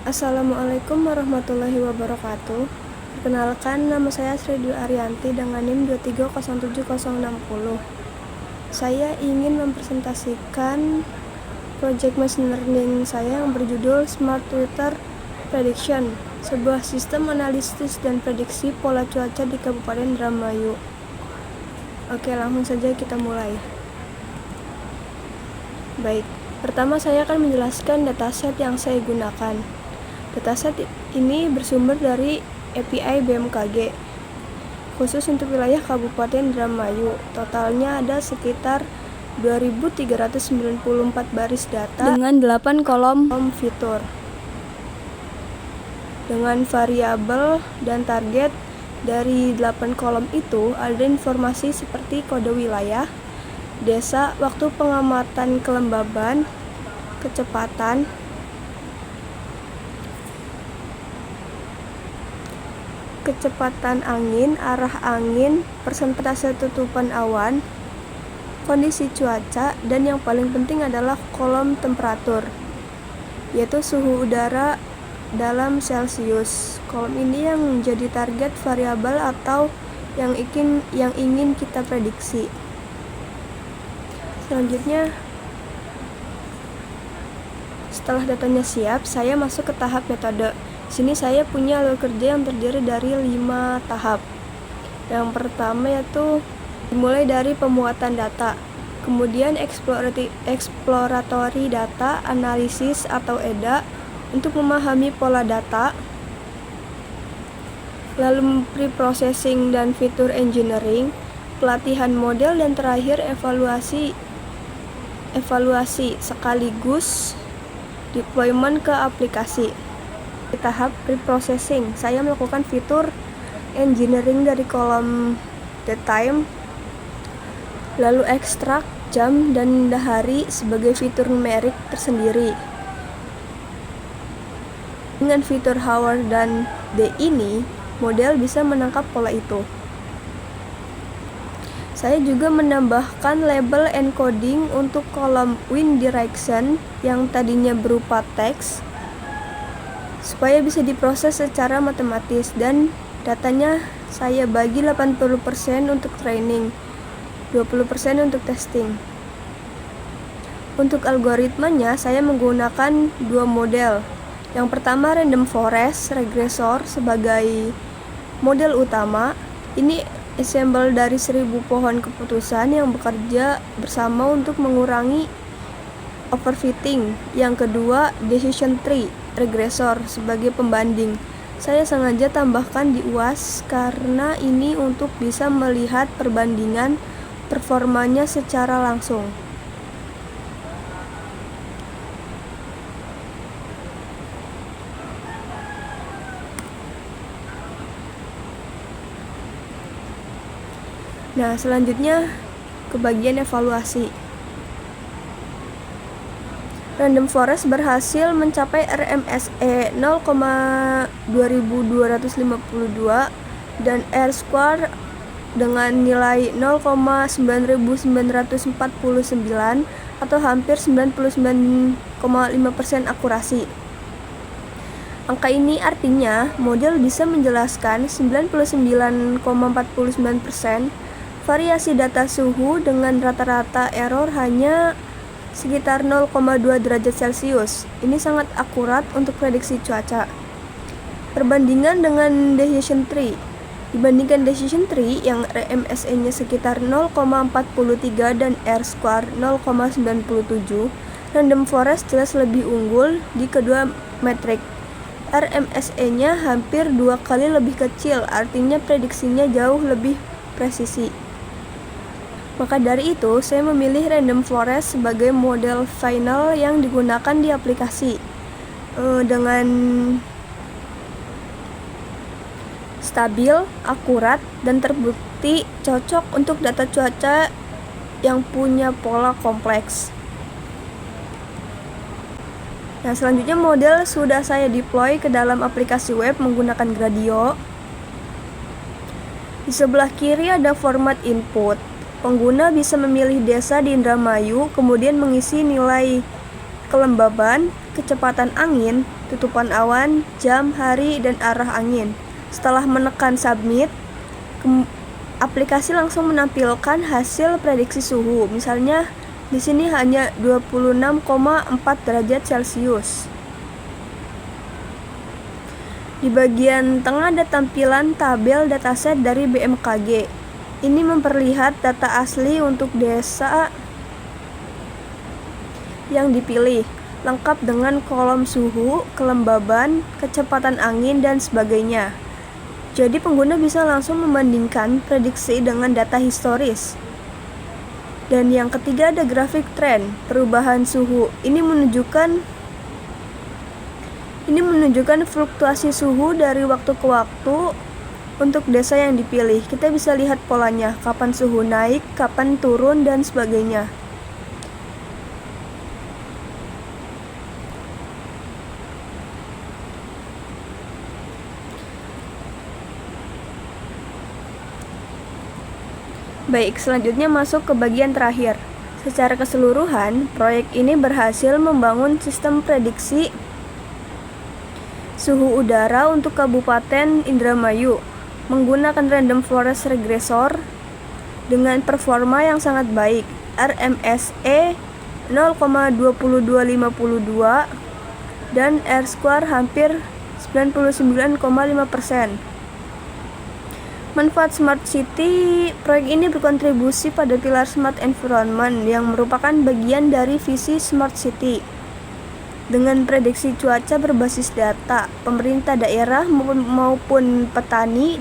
Assalamualaikum warahmatullahi wabarakatuh. Perkenalkan, nama saya Sri Dwi Ariyanti dengan NIM 2307060. Saya ingin mempresentasikan proyek machine learning saya yang berjudul Smart Weather Prediction, sebuah sistem analisis dan prediksi pola cuaca di Kabupaten Indramayu. Oke, langsung saja kita mulai. Baik, pertama saya akan menjelaskan dataset yang saya gunakan. Dataset ini bersumber dari API BMKG, khusus untuk wilayah Kabupaten Indramayu. Totalnya ada sekitar 2394 baris data dengan 8 kolom fitur. Dengan variabel dan target dari 8 kolom itu ada informasi seperti kode wilayah, desa, waktu pengamatan kelembaban, kecepatan, angin, arah angin, persentase tutupan awan, kondisi cuaca, dan yang paling penting adalah kolom temperatur, yaitu suhu udara dalam Celcius. Kolom ini yang menjadi target variabel atau yang ingin kita prediksi. Selanjutnya, setelah datanya siap, saya masuk ke tahap metode. Sini saya punya alur kerja yang terdiri dari 5 tahap. Yang pertama yaitu dimulai dari pemuatan data, kemudian exploratory data, analisis atau EDA untuk memahami pola data, lalu pre-processing dan feature engineering, pelatihan model, dan terakhir evaluasi sekaligus deployment ke aplikasi. Di tahap pre-processing, saya melakukan fitur engineering dari kolom datetime, lalu ekstrak jam dan hari sebagai fitur numerik tersendiri. Dengan fitur hour dan day ini, model bisa menangkap pola itu. Saya juga menambahkan label encoding untuk kolom wind direction yang tadinya berupa teks, supaya bisa diproses secara matematis, dan datanya saya bagi 80% untuk training, 20% untuk testing. Untuk algoritmanya saya menggunakan 2 model. Yang pertama random forest regressor sebagai model utama. Ini ensemble dari 1000 pohon keputusan yang bekerja bersama untuk mengurangi overfitting. Yang kedua decision tree regresor sebagai pembanding. Saya sengaja tambahkan di UAS karena ini untuk bisa melihat perbandingan performanya secara langsung. Nah, selanjutnya ke bagian evaluasi. Random Forest berhasil mencapai RMSE 0,2252 dan R-square dengan nilai 0,9949 atau hampir 99,5% akurasi. Angka ini artinya model bisa menjelaskan 99,49% variasi data suhu dengan rata-rata error hanya sekitar 0,2 derajat Celcius. Ini sangat akurat untuk prediksi cuaca. Perbandingan dengan decision tree. Dibandingkan decision tree yang RMSE-nya sekitar 0,43 dan R-square 0,97, random forest jelas lebih unggul di kedua metrik. RMSE-nya hampir 2 kali lebih kecil, artinya prediksinya jauh lebih presisi. Maka dari itu, saya memilih random forest sebagai model final yang digunakan di aplikasi dengan stabil, akurat, dan terbukti cocok untuk data cuaca yang punya pola kompleks. Nah, selanjutnya model sudah saya deploy ke dalam aplikasi web menggunakan Gradio. Di sebelah kiri ada format input. Pengguna bisa memilih desa di Indramayu, kemudian mengisi nilai kelembaban, kecepatan angin, tutupan awan, jam, hari, dan arah angin. Setelah menekan submit, aplikasi langsung menampilkan hasil prediksi suhu. Misalnya di sini hanya 26,4 derajat Celcius. Di bagian tengah ada tampilan tabel dataset dari BMKG. Ini memperlihat data asli untuk desa yang dipilih, lengkap dengan kolom suhu, kelembaban, kecepatan angin, dan sebagainya. Jadi pengguna bisa langsung membandingkan prediksi dengan data historis. Dan yang ketiga ada grafik tren perubahan suhu. Ini menunjukkan fluktuasi suhu dari waktu ke waktu untuk desa yang dipilih. Kita bisa lihat polanya, kapan suhu naik, kapan turun, dan sebagainya. Baik, selanjutnya masuk ke bagian terakhir. Secara keseluruhan, proyek ini berhasil membangun sistem prediksi suhu udara untuk Kabupaten Indramayu menggunakan random forest regressor dengan performa yang sangat baik, RMSE 0,22252 dan R-square hampir 99,5%. Manfaat Smart City. Proyek ini berkontribusi pada pilar Smart Environment yang merupakan bagian dari visi Smart City. Dengan prediksi cuaca berbasis data, pemerintah daerah maupun petani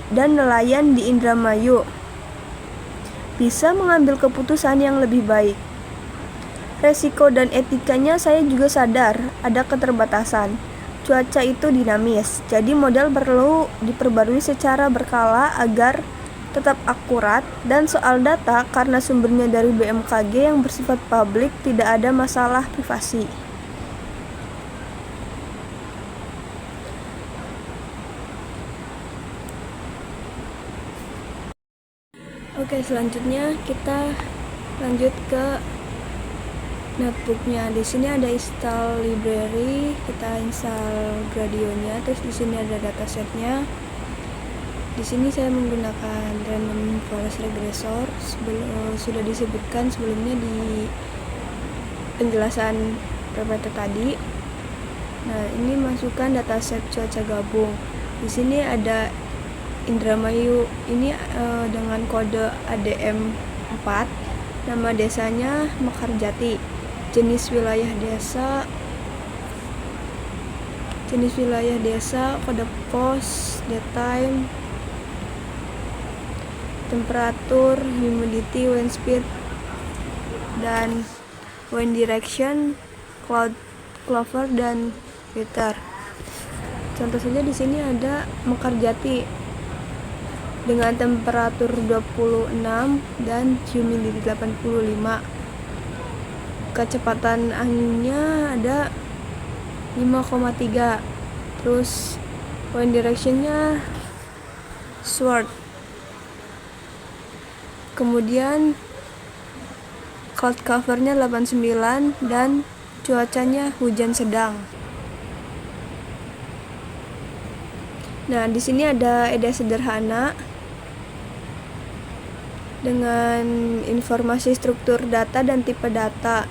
dan nelayan di Indramayu bisa mengambil keputusan yang lebih baik. Resiko dan etikanya saya juga sadar ada keterbatasan. Cuaca itu dinamis, jadi model perlu diperbarui secara berkala agar tetap akurat, dan soal data karena sumbernya dari BMKG yang bersifat publik tidak ada masalah privasi. Oke, selanjutnya kita lanjut ke notebooknya. Di sini ada install library, kita install Gradionya, terus di sini ada datasetnya. Di sini saya menggunakan random forest regressor, sudah disebutkan sebelumnya di penjelasan PPT tadi. Nah, ini masukkan dataset cuaca gabung. Di sini ada Indramayu ini dengan kode ADM 4, nama desanya Mekarjati. Jenis wilayah desa, kode pos, daytime, temperatur, humidity, wind speed, dan wind direction, cloud cover, dan weather. Contoh saja di sini ada Mekarjati dengan temperatur 26 dan humidity 85. Kecepatan anginnya ada 5,3. Terus wind directionnya sword. Kemudian cloud covernya 89 dan cuacanya hujan sedang. Nah, di sini ada EDA sederhana dengan informasi struktur data dan tipe data.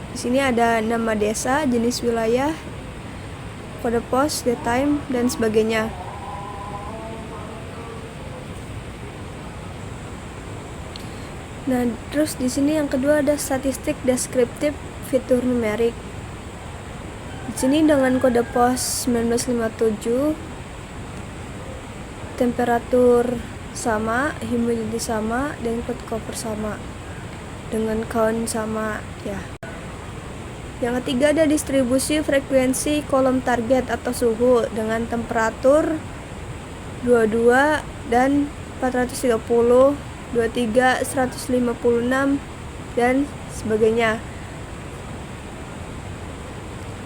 Di sini ada nama desa, jenis wilayah, kode pos, daytime, dan sebagainya. Nah, terus di sini yang kedua ada statistik deskriptif fitur numerik. Di sini dengan kode pos 1957, temperatur sama, humidity sama, dan cloud cover sama, dengan count sama ya. Yang ketiga ada distribusi frekuensi kolom target atau suhu dengan temperatur 22 dan 430, 23, 156, dan sebagainya.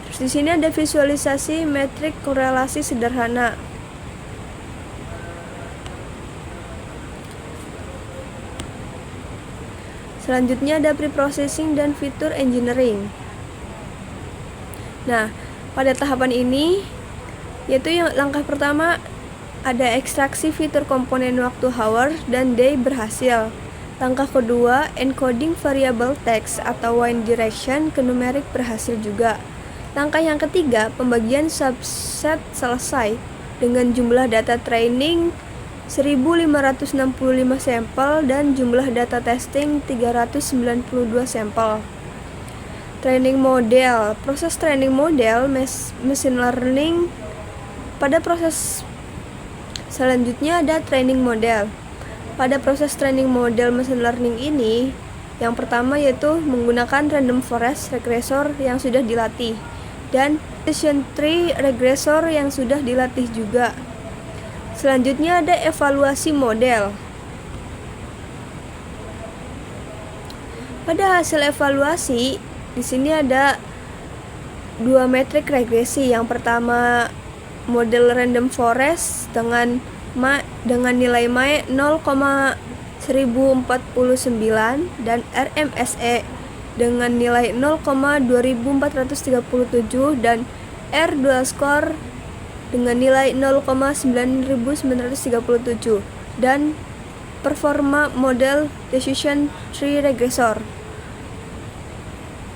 Terus di sini ada visualisasi metrik korelasi sederhana. Selanjutnya ada preprocessing dan feature engineering. Nah, pada tahapan ini yaitu yang langkah pertama ada ekstraksi fitur komponen waktu hour dan day berhasil. Langkah kedua, encoding variable text atau wind direction ke numerik berhasil juga. Langkah yang ketiga, pembagian subset selesai dengan jumlah data training 1565 sampel dan jumlah data testing 392 sampel. Training model. Proses training model machine learning. Pada proses selanjutnya ada training model. Pada proses training model machine learning ini, yang pertama yaitu menggunakan random forest regressor yang sudah dilatih dan decision tree regressor yang sudah dilatih juga. Selanjutnya ada evaluasi model. Pada hasil evaluasi, di sini ada dua metrik regresi. Yang pertama model random forest dengan nilai MAE 0,1049 dan RMSE dengan nilai 0,2437 dan R2 score dengan nilai 0,9937 dan performa model decision tree regressor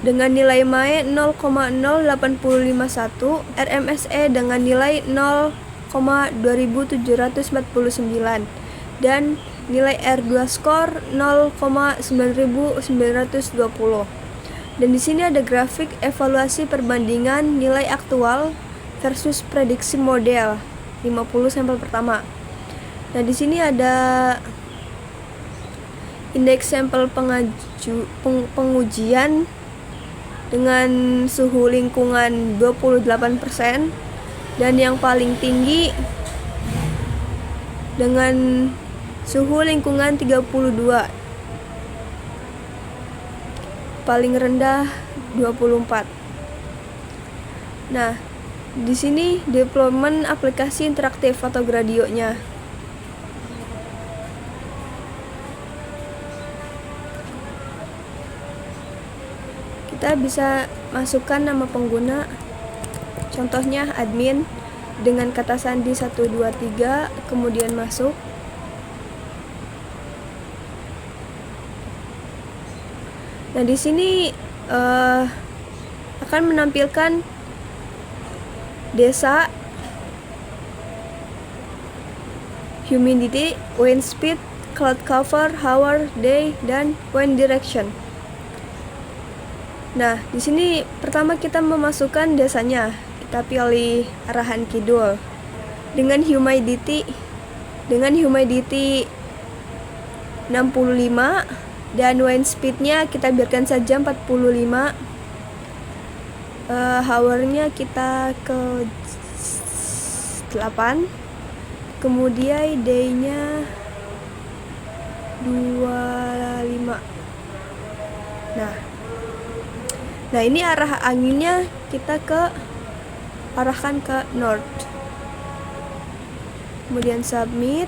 dengan nilai MAE 0,0851, RMSE dengan nilai 0,2749 dan nilai R2 score 0,9920. Dan di sini ada grafik evaluasi perbandingan nilai aktual versus prediksi model 50 sampel pertama. Nah, di sini ada indeks sampel pengujian dengan suhu lingkungan 28% dan yang paling tinggi dengan suhu lingkungan 32, paling rendah 24. Nah, di sini deployment aplikasi interaktif atau gradionya. Kita bisa masukkan nama pengguna, contohnya admin dengan kata sandi 123, kemudian masuk. Nah, di sini akan menampilkan desa, humidity, wind speed, cloud cover, hour, day, dan wind direction. Nah, di sini pertama kita memasukkan desanya. Kita pilih arahan kidul dengan humidity 65 dan wind speednya kita biarkan saja 45. Hournya kita ke 8, kemudian day-nya 25. Nah, ini arah anginnya kita arahkan ke north. Kemudian submit.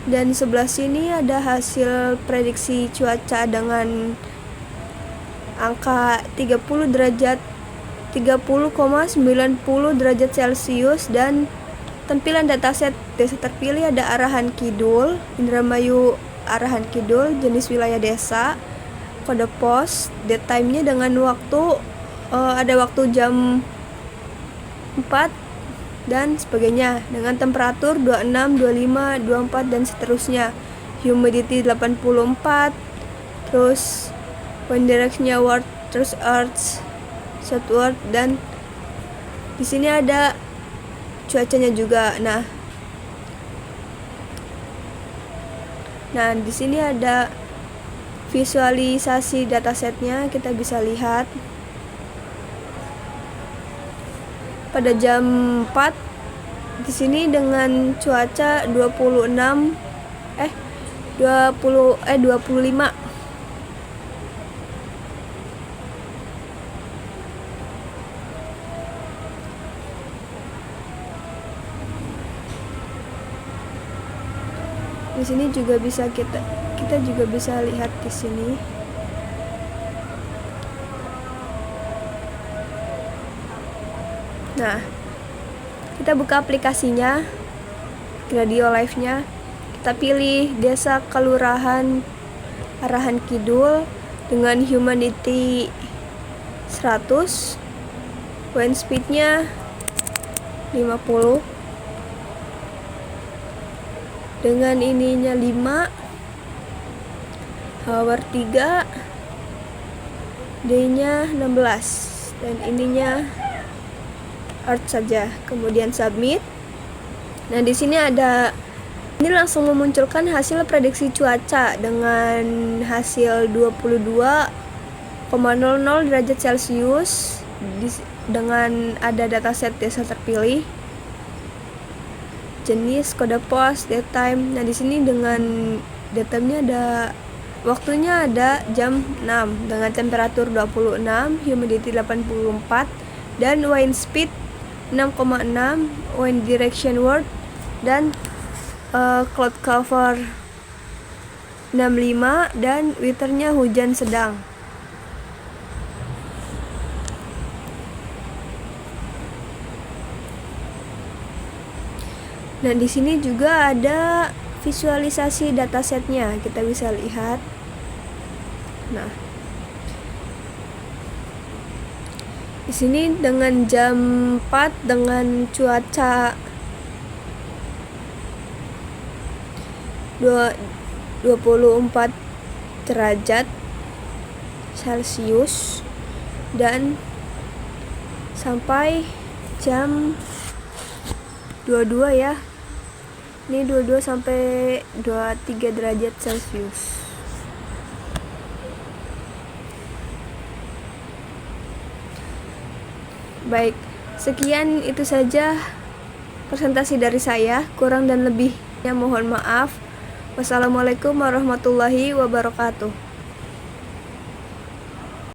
Dan sebelah sini ada hasil prediksi cuaca dengan angka 30,90 derajat Celcius dan tampilan dataset desa terpilih ada arahan kidul, Indramayu arahan kidul, jenis wilayah desa, kode pos, date time-nya dengan waktu ada waktu jam 4 dan sebagainya, dengan temperatur 26, 25, 24 dan seterusnya. Humidity 84, terus wind direction-nya ward, terus earth, southward, dan di sini ada cuacanya juga. Nah, di sini ada visualisasi datasetnya, kita bisa lihat pada jam 4 di sini dengan cuaca 25. Di sini juga bisa kita kita juga bisa lihat di sini. Nah, kita buka aplikasinya, Radio Live-nya. Kita pilih Desa Kelurahan Arahan Kidul dengan humidity 100, wind speed-nya 50, dengan ininya 5, hour 3, day-nya 16, dan ininya earth saja. Kemudian submit. Nah, di sini ini langsung memunculkan hasil prediksi cuaca dengan hasil 22,00 derajat Celcius dengan ada dataset desa terpilih, jenis, kode pos, date time. Nah, di sini dengan datamenya waktunya ada jam 6 dengan temperatur 26, humidity 84, dan wind speed 6,6, wind direction word, dan cloud cover 65, dan weather-nya hujan sedang. Nah, di sini juga ada visualisasi datasetnya, kita bisa lihat. Nah, di sini dengan jam 4 dengan cuaca 24 derajat Celcius, dan sampai jam 22 ya. Ini 22 sampai 23 derajat Celcius. Baik, sekian itu saja presentasi dari saya. Kurang dan lebihnya mohon maaf. Wassalamualaikum warahmatullahi wabarakatuh.